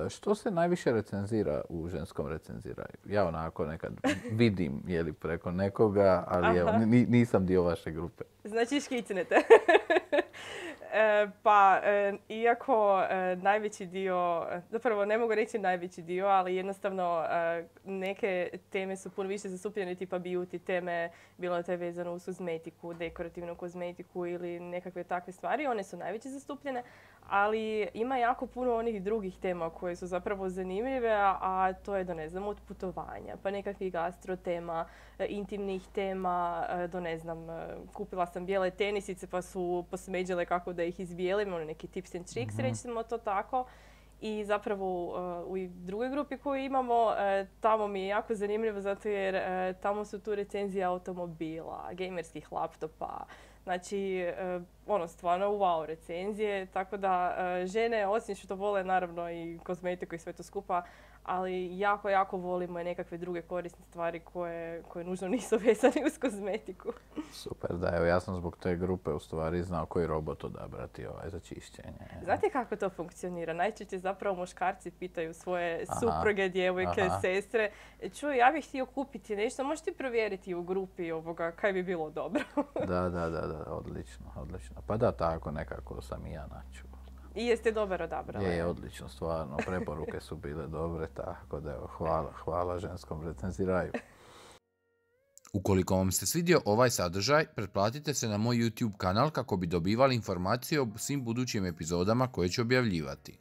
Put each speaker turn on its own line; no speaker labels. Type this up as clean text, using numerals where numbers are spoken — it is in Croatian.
Što se najviše recenzira u ženskom recenziraju? Ja onako nekad vidim preko nekoga, ali evo, nisam dio vaše grupe.
Znači škicnete. Iako najveći dio, zapravo ne mogu reći najveći dio, ali jednostavno neke teme su puno više zastupljene, tipa beauty teme, bilo to je vezano uz kozmetiku, dekorativnu kozmetiku ili nekakve takve stvari, one su najveće zastupljene, ali ima jako puno onih drugih tema koje su zapravo zanimljive, a to je do ne znam, od putovanja, pa nekakvih gastro tema, intimnih tema, do ne znam, kupila sam bijele tenisice pa su posmeđale kako da ih izbijelim, neki tips and tricks, recimo to tako. I zapravo u drugoj grupi koju imamo, tamo mi je jako zanimljivo zato jer tamo su tu recenzije automobila, gamerskih laptopa. Znači, stvarno wow recenzije, tako da žene, osim što vole naravno i kozmetiku i sve to skupa, ali jako, jako volimo i nekakve druge korisne stvari koje nužno nisu vezane uz kozmetiku.
Super, da, evo ja sam zbog te grupe u stvari znao koji robot odabrati za čišćenje.
Znate kako to funkcionira? Najčešće zapravo muškarci pitaju svoje supruge, djevojke, sestre. Čuj, ja bih htio kupiti nešto, možeš ti provjeriti u grupi kaj bi bilo dobro?
Da, odlično. Pa da, tako nekako sam i ja načuo.
I jeste dobar odabrali?
Je, odlično, stvarno. Preporuke su bile dobre, tako da evo, hvala ženskom recenziraju.
Ukoliko vam se svidio ovaj sadržaj, pretplatite se na moj YouTube kanal kako bi dobivali informacije o svim budućim epizodama koje ću objavljivati.